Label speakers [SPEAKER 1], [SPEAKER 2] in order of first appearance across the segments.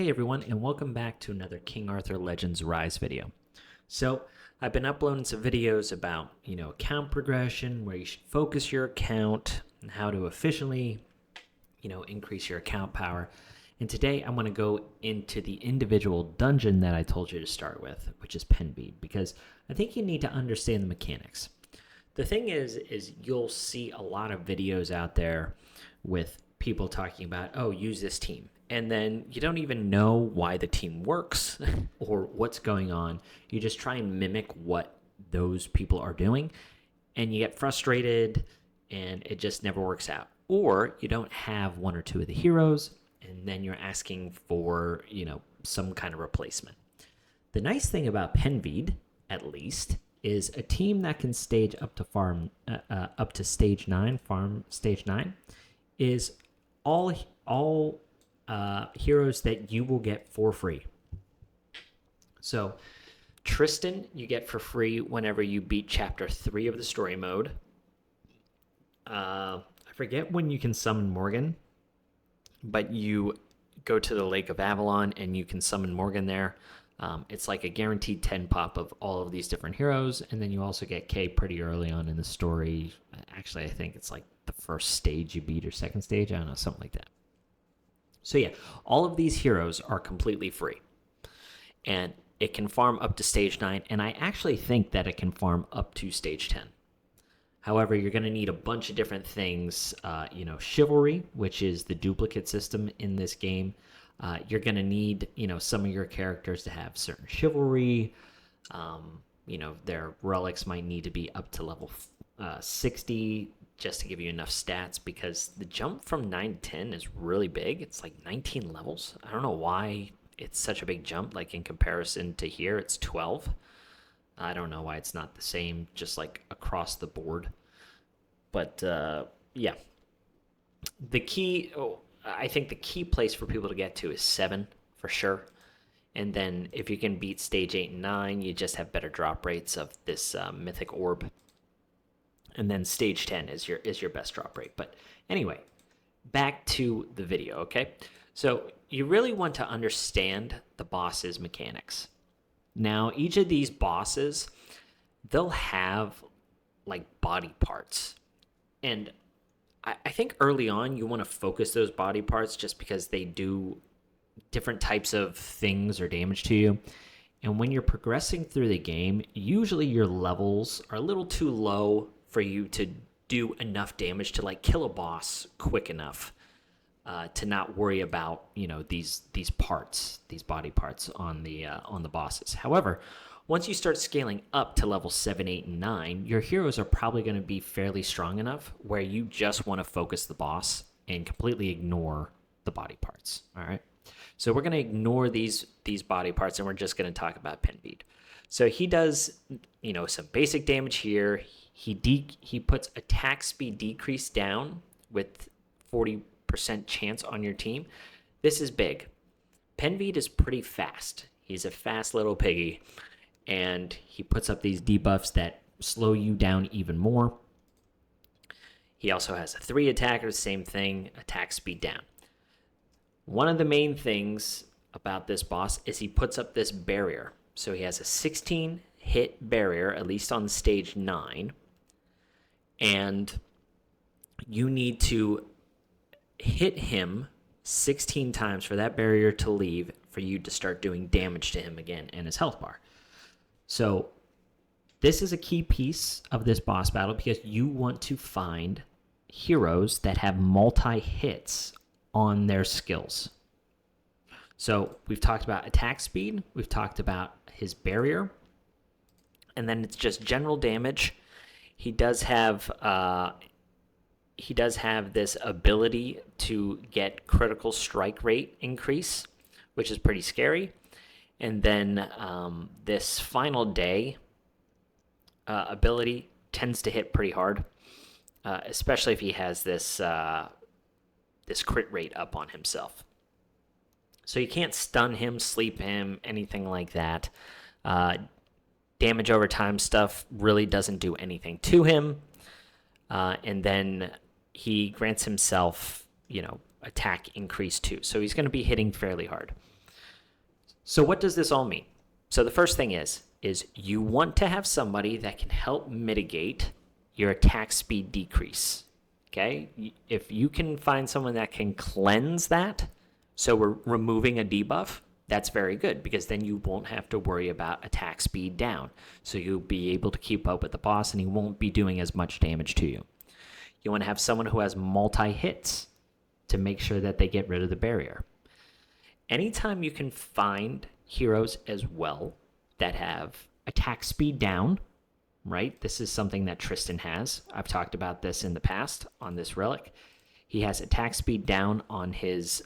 [SPEAKER 1] Hey everyone, and welcome back to another King Arthur Legends Rise video. So, I've been uploading some videos about, account progression, where you should focus your account, and how to efficiently, increase your account power. And today I want to go into the individual dungeon that I told you to start with, which is Penveid, because I think you need to understand the mechanics. The thing is you'll see a lot of videos out there with people talking about, oh, use this team. And then you don't even know why the team works or what's going on. You just try and mimic what those people are doing, and you get frustrated, and it just never works out. Or you don't have one or two of the heroes, and then you're asking for, some kind of replacement. The nice thing about Penveid, at least, is a team that can stage up to stage 9, farm stage 9, is all heroes that you will get for free. So Tristan you get for free whenever you beat chapter 3 of the story mode. I forget when you can summon Morgan, but you go to the Lake of Avalon and you can summon Morgan there. It's like a guaranteed 10 pop of all of these different heroes, and then you also get Kay pretty early on in the story. Actually, I think it's like the first stage you beat or second stage. I don't know, something like that. So yeah, all of these heroes are completely free, and it can farm up to stage 9, and I actually think that it can farm up to stage 10. However, you're going to need a bunch of different things, chivalry, which is the duplicate system in this game. You're going to need, some of your characters to have certain chivalry. Their relics might need to be up to level 60 just to give you enough stats, because the jump from 9 to 10 is really big. It's like 19 levels. I don't know why it's such a big jump. Like in comparison to here, it's 12. I don't know why it's not the same, just like across the board. But yeah, I think the key place for people to get to is 7 for sure. And then if you can beat stage 8 and 9, you just have better drop rates of this mythic orb. And then stage 10 is your best drop rate. But anyway, back to the video, okay? So you really want to understand the boss's mechanics. Now, each of these bosses, they'll have like body parts. And I think early on you want to focus those body parts just because they do different types of things or damage to you. And when you're progressing through the game, usually your levels are a little too low for you to do enough damage to like kill a boss quick enough to not worry about these parts, these body parts on the bosses. However, once you start scaling up to level 7, 8, and 9, your heroes are probably going to be fairly strong enough where you just want to focus the boss and completely ignore the body parts. All right. So we're going to ignore these body parts, and we're just going to talk about Penveid. So he does, some basic damage here. He puts attack speed decrease down with 40% chance on your team. This is big. Penveid is pretty fast. He's a fast little piggy, and he puts up these debuffs that slow you down even more. He also has a 3 attacker, same thing, attack speed down. One of the main things about this boss is he puts up this barrier. So he has a 16 hit barrier, at least on stage 9. And you need to hit him 16 times for that barrier to leave for you to start doing damage to him again and his health bar. So this is a key piece of this boss battle because you want to find heroes that have multi-hits on their skills. So we've talked about attack speed, we've talked about his barrier, and then it's just general damage. He does have this ability to get critical strike rate increase, which is pretty scary. And then this final day ability tends to hit pretty hard, especially if he has this crit rate up on himself. So you can't stun him, sleep him, anything like that. Damage over time stuff really doesn't do anything to him. And then he grants himself, attack increase too. So he's going to be hitting fairly hard. So what does this all mean? So the first thing is you want to have somebody that can help mitigate your attack speed decrease. Okay? If you can find someone that can cleanse that, so we're removing a debuff, that's very good, because then you won't have to worry about attack speed down. So you'll be able to keep up with the boss and he won't be doing as much damage to you. You want to have someone who has multi-hits to make sure that they get rid of the barrier. Anytime you can find heroes as well that have attack speed down, right? This is something that Tristan has. I've talked about this in the past on this relic. He has attack speed down on his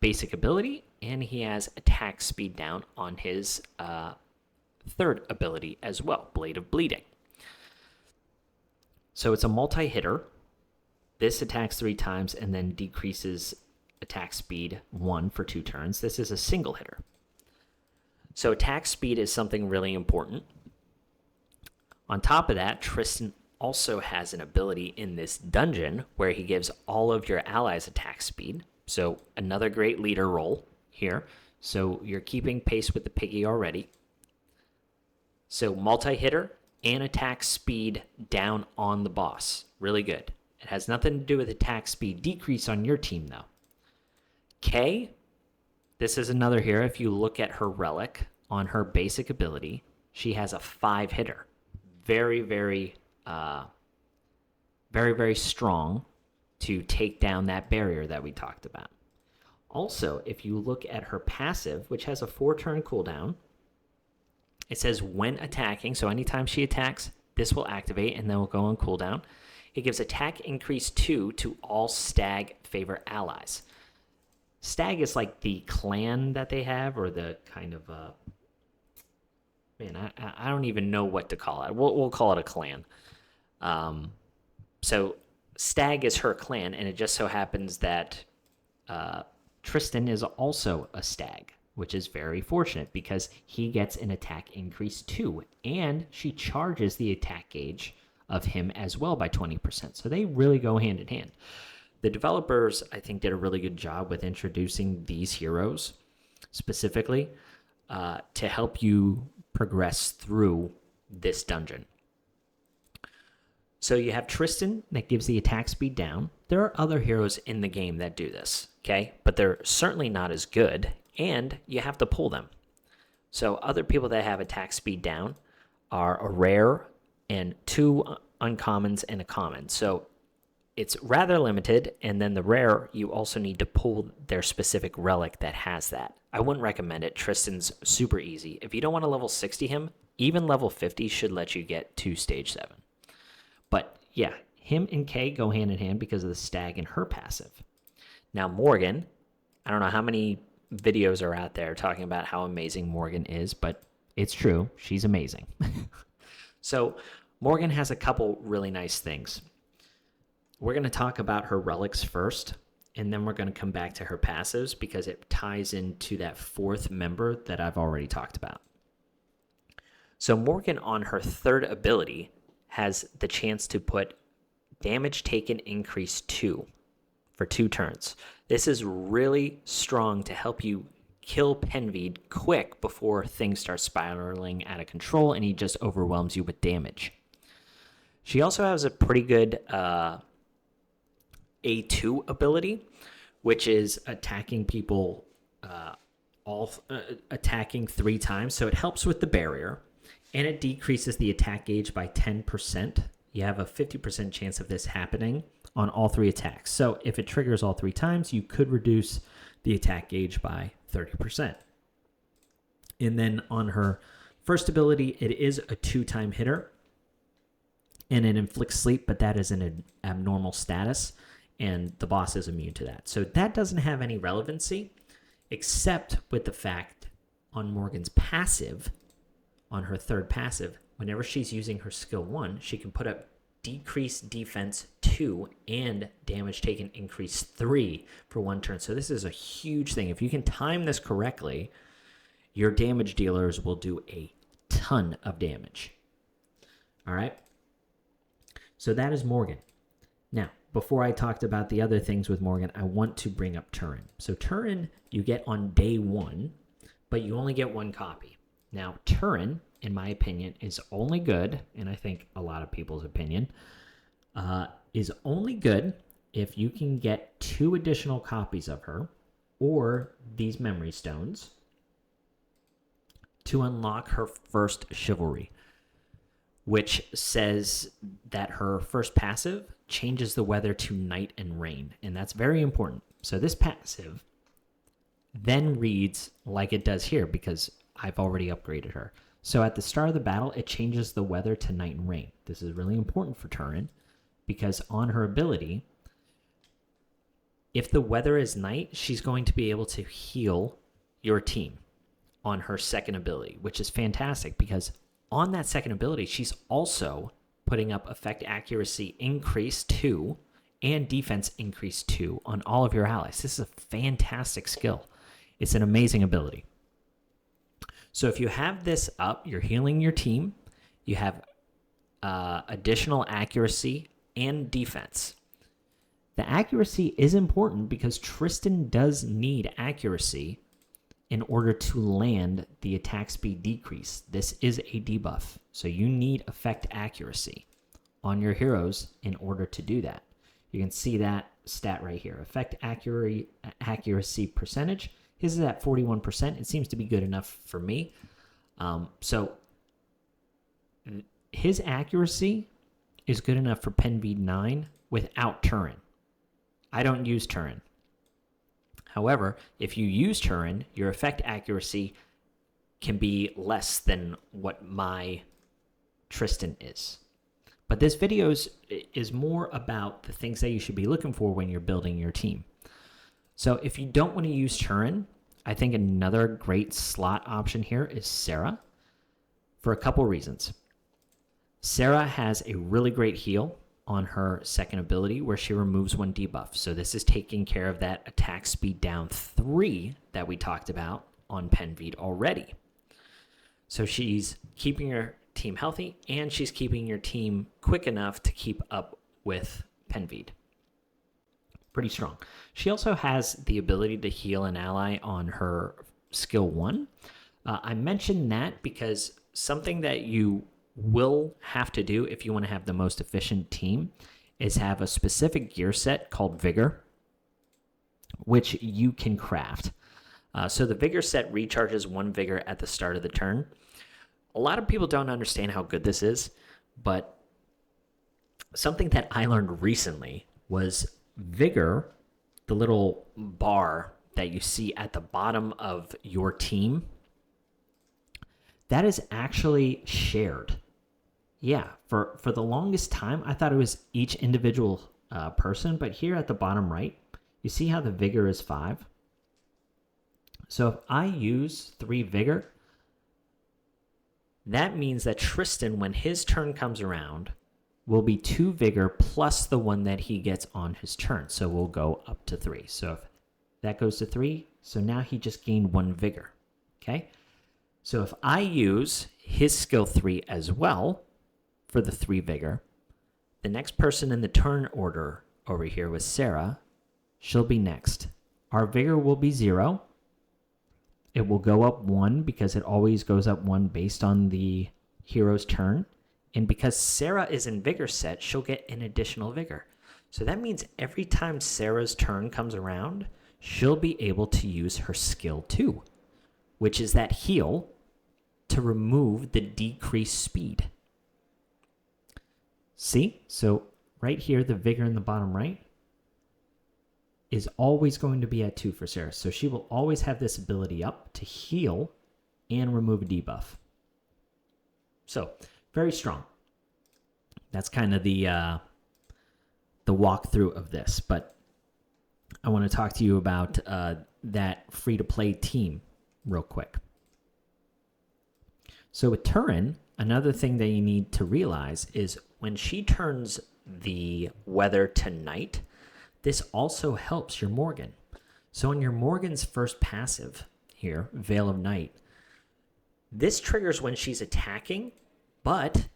[SPEAKER 1] basic ability, and he has attack speed down on his third ability as well, Blade of Bleeding. So it's a multi-hitter. This attacks 3 times and then decreases attack speed 1 for 2 turns. This is a single hitter. So attack speed is something really important. On top of that, Tristan also has an ability in this dungeon where he gives all of your allies attack speed. So another great leader role here. So you're keeping pace with the piggy already. So multi-hitter and attack speed down on the boss. Really good. It has nothing to do with attack speed decrease on your team, though. Kay, this is another hero. If you look at her relic on her basic ability, she has a 5-hitter. Very, very strong to take down that barrier that we talked about. Also, if you look at her passive, which has a 4-turn cooldown, it says when attacking, so anytime she attacks, this will activate and then will go on cooldown. It gives attack increase 2 to all stag favor allies. Stag is like the clan that they have, or the kind of I don't even know what to call it. We'll call it a clan. So Stag is her clan, and it just so happens that Tristan is also a stag, which is very fortunate because he gets an attack increase 2, and she charges the attack gauge of him as well by 20%. So they really go hand in hand. The developers, I think, did a really good job with introducing these heroes specifically to help you progress through this dungeon. So you have Tristan that gives the attack speed down. There are other heroes in the game that do this, okay? But they're certainly not as good, and you have to pull them. So other people that have attack speed down are a rare and 2 uncommons and a common. So it's rather limited, and then the rare, you also need to pull their specific relic that has that. I wouldn't recommend it. Tristan's super easy. If you don't want to level 60 him, even level 50 should let you get to stage 7. But yeah, him and Kay go hand in hand because of the stag and her passive. Now Morgan, I don't know how many videos are out there talking about how amazing Morgan is, but it's true. She's amazing. So Morgan has a couple really nice things. We're going to talk about her relics first, and then we're going to come back to her passives because it ties into that 4th member that I've already talked about. So Morgan, on her 3rd ability, has the chance to put damage taken increase 2 for 2 turns. This is really strong to help you kill Penveid quick before things start spiraling out of control and he just overwhelms you with damage. She also has a pretty good A2 ability, which is attacking people attacking 3 times. So it helps with the barrier, and it decreases the attack gauge by 10%. You have a 50% chance of this happening on all 3 attacks. So if it triggers all 3 times, you could reduce the attack gauge by 30%. And then on her first ability, it is a 2-time hitter, and it inflicts sleep, but that is an abnormal status, and the boss is immune to that. So that doesn't have any relevancy, except with the fact on Morgan's passive, on her 3rd passive, whenever she's using her skill 1, she can put up decreased defense 2 and damage taken increase 3 for 1 turn. So this is a huge thing. If you can time this correctly, your damage dealers will do a ton of damage. All right? So that is Morgan. Now, before I talked about the other things with Morgan, I want to bring up Turin. So Turin, you get on day 1, but you only get one copy. Now, Turin, in my opinion, is only good, and I think a lot of people's opinion, is only good if you can get 2 additional copies of her or these memory stones to unlock her first chivalry, which says that her first passive changes the weather to night and rain, and that's very important. So this passive then reads like it does here because I've already upgraded her. So at the start of the battle, it changes the weather to night and rain. This is really important for Turin because on her ability, if the weather is night, she's going to be able to heal your team on her second ability, which is fantastic because on that second ability, she's also putting up effect accuracy increase 2 and defense increase 2 on all of your allies. This is a fantastic skill. It's an amazing ability. So if you have this up, you're healing your team. You have additional accuracy and defense. The accuracy is important because Tristan does need accuracy in order to land the attack speed decrease. This is a debuff, so you need effect accuracy on your heroes in order to do that. You can see that stat right here. Effect accuracy percentage. His is at 41%. It seems to be good enough for me. So his accuracy is good enough for Penveid 9 without Turin. I don't use Turin. However, if you use Turin, your effect accuracy can be less than what my Tristan is. But this video is more about the things that you should be looking for when you're building your team. So if you don't want to use Turin, I think another great slot option here is Sarah for a couple reasons. Sarah has a really great heal on her second ability where she removes 1 debuff. So this is taking care of that attack speed down 3 that we talked about on Penveid already. So she's keeping her team healthy and she's keeping your team quick enough to keep up with Penveid. Pretty strong. She also has the ability to heal an ally on her skill 1. I mentioned that because something that you will have to do if you want to have the most efficient team is have a specific gear set called Vigor, which you can craft. So the Vigor set recharges 1 Vigor at the start of the turn. A lot of people don't understand how good this is, but something that I learned recently was Vigor, the little bar that you see at the bottom of your team, that is actually shared. Yeah, for the longest time, I thought it was each individual person, but here at the bottom right, you see how the Vigor is 5? So if I use 3 Vigor, that means that Tristan, when his turn comes around, will be 2 Vigor plus the 1 that he gets on his turn. So we'll go up to 3. So if that goes to 3, so now he just gained 1 Vigor. Okay? So if I use his skill 3 as well for the 3 Vigor, the next person in the turn order over here was Sarah. She'll be next. Our Vigor will be 0. It will go up 1 because it always goes up 1 based on the hero's turn. And because Sarah is in Vigor set, she'll get an additional Vigor. So that means every time Sarah's turn comes around, she'll be able to use her skill 2, which is that heal to remove the decreased speed. See? So right here, the Vigor in the bottom right is always going to be at 2 for Sarah. So she will always have this ability up to heal and remove a debuff. So very strong. That's kind of the walkthrough of this. But I want to talk to you about that free-to-play team real quick. So with Turin, another thing that you need to realize is when she turns the weather to night, this also helps your Morgan. So in your Morgan's first passive here, Veil of Night, this triggers when she's attacking, but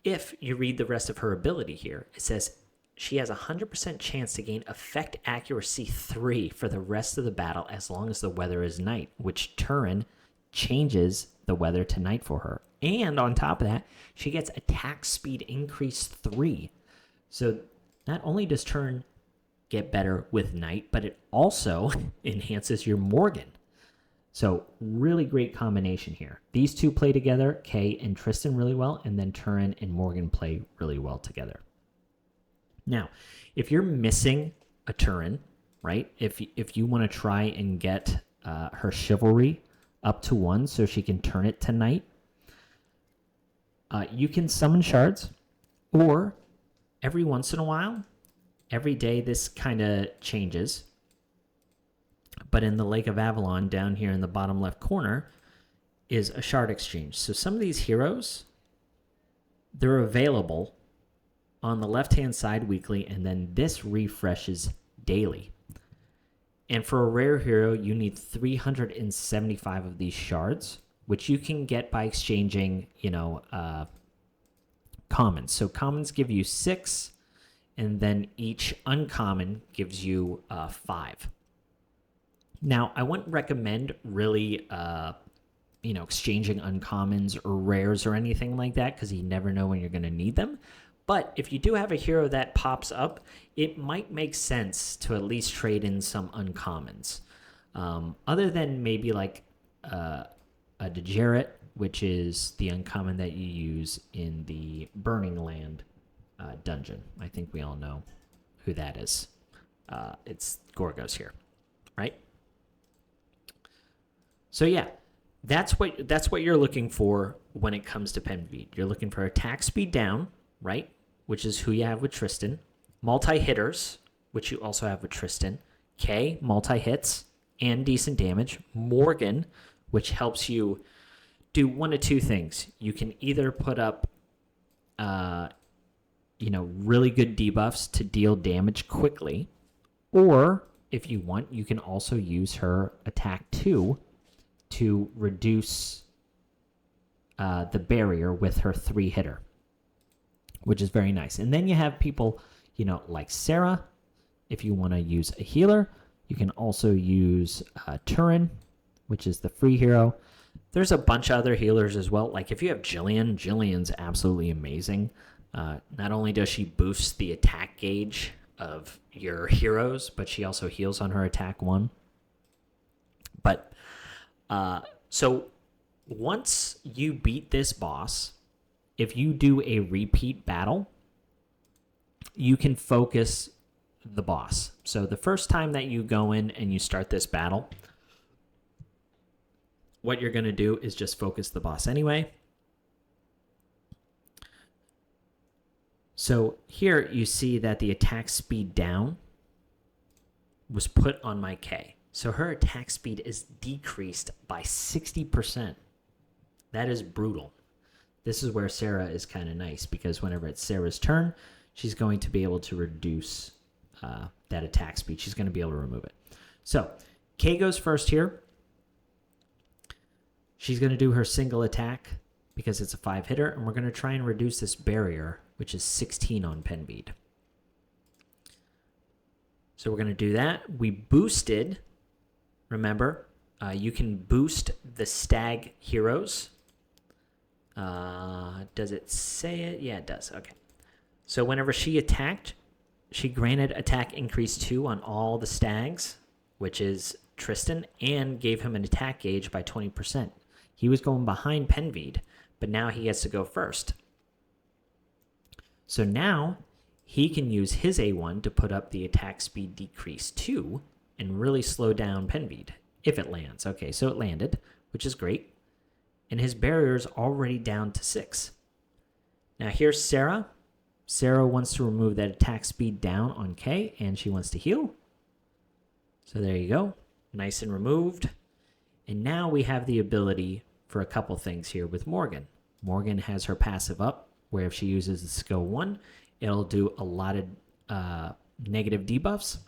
[SPEAKER 1] if you read the rest of her ability here, it says she has a 100% chance to gain effect accuracy 3 for the rest of the battle as long as the weather is night, which Turin changes the weather to night for her. And on top of that, she gets attack speed increase 3. So not only does Turin get better with night, but it also enhances your Morgan. So really great combination here. These two play together, Kay and Tristan, really well, and then Turin and Morgan play really well together. Now, if you're missing a Turin, right, if you want to try and get her chivalry up to 1 so she can turn it to night, you can summon shards, or every once in a while, every day this kind of changes, but in the Lake of Avalon down here in the bottom left corner is a shard exchange. So some of these heroes, they're available on the left-hand side weekly, and then this refreshes daily. And for a rare hero, you need 375 of these shards, which you can get by exchanging, commons. So commons give you 6, and then each uncommon gives you 5. Now, I wouldn't recommend really, exchanging uncommons or rares or anything like that, because you never know when you're going to need them. But if you do have a hero that pops up, it might make sense to at least trade in some uncommons. Other than maybe like a Degenerate, which is the uncommon that you use in the Burning Land dungeon. I think we all know who that is. It's Gorgos here, right? So yeah, that's what you're looking for when it comes to Penveid. You're looking for attack speed down, right? Which is who you have with Tristan. Multi-hitters, which you also have with Tristan. Kay, multi-hits and decent damage. Morgan, which helps you do one of two things. You can either put up, really good debuffs to deal damage quickly, or if you want, you can also use her attack 2 to reduce the barrier with her 3-hitter, which is very nice. And then you have people, like Sarah. If you want to use a healer, you can also use Turin, which is the free hero. There's a bunch of other healers as well. Like if you have Jillian's absolutely amazing. Not only does she boost the attack gauge of your heroes, but she also heals on her attack 1. But so once you beat this boss, if you do a repeat battle, you can focus the boss. So the first time that you go in and you start this battle, what you're going to do is just focus the boss anyway. So here you see that the attack speed down was put on my K. So her attack speed is decreased by 60%. That is brutal. This is where Sarah is kind of nice, because whenever it's Sarah's turn, she's going to be able to reduce that attack speed. She's going to be able to remove it. So Kay goes first here. She's going to do her single attack because it's a 5-hitter, and we're going to try and reduce this barrier, which is 16 on Penveid. So we're going to do that. We boosted, remember, you can boost the stag heroes. Does it say it? Yeah, it does. Okay. So whenever she attacked, she granted attack increase 2 on all the stags, which is Tristan, and gave him an attack gauge by 20%. He was going behind Penveid, but now he gets to go first. So now he can use his A1 to put up the attack speed decrease 2 and really slow down Penveid, if it lands. Okay, so it landed, which is great. And his barrier is already down to 6. Now here's Sarah. Sarah wants to remove that attack speed down on Kay, and she wants to heal. So there you go. Nice and removed. And now we have the ability for a couple things here with Morgan. Morgan has her passive up, where if she uses the skill 1, it'll do a lot of negative debuffs.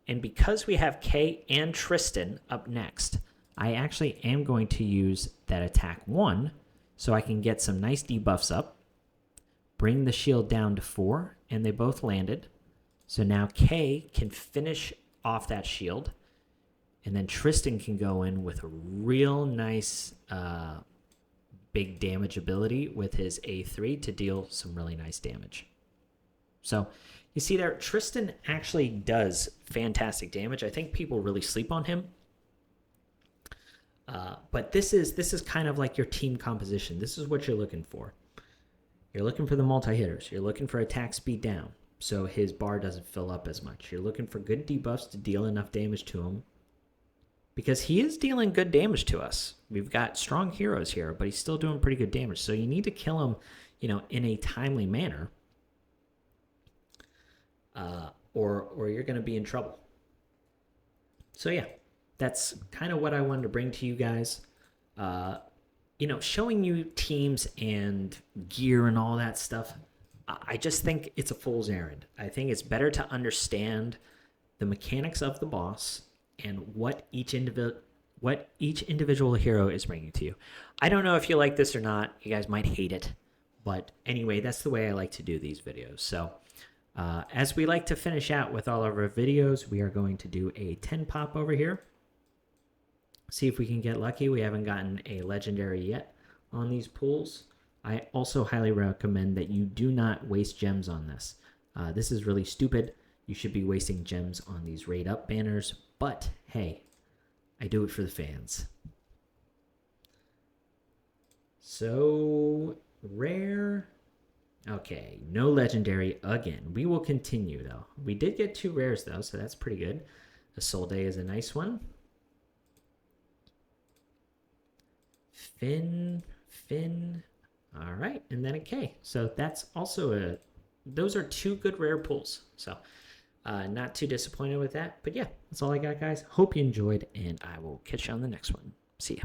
[SPEAKER 1] And because we have Kay and Tristan up next, I actually am going to use that attack 1 so I can get some nice debuffs up, bring the shield down to 4, and they both landed. So now Kay can finish off that shield, and then Tristan can go in with a real nice big damage ability with his A3 to deal some really nice damage. So you see there, Tristan actually does fantastic damage. I think people really sleep on him. But this is kind of like your team composition. This is what you're looking for. You're looking for the multi-hitters. You're looking for attack speed down, so his bar doesn't fill up as much. You're looking for good debuffs to deal enough damage to him, because he is dealing good damage to us. We've got strong heroes here, but he's still doing pretty good damage. So you need to kill him, in a timely manner, or you're going to be in trouble. So yeah, that's kind of what I wanted to bring to you guys. Showing you teams and gear and all that stuff. I just think it's a fool's errand. I think it's better to understand the mechanics of the boss and what each individual hero is bringing to you. I don't know if you like this or not. You guys might hate it, but anyway, that's the way I like to do these videos. So as we like to finish out with all of our videos, we are going to do a 10 pop over here. See if we can get lucky. We haven't gotten a legendary yet on these pools. I also highly recommend that you do not waste gems on this. This is really stupid. You should be wasting gems on these raid up banners, but hey, I do it for the fans. So rare. Okay, no legendary again. We will continue though. We did get 2 rares though, so that's pretty good. The Soul Day is a nice one. Finn. All right, and then a K. So that's also those are 2 good rare pulls. So not too disappointed with that. But yeah, that's all I got, guys. Hope you enjoyed, and I will catch you on the next one. See ya.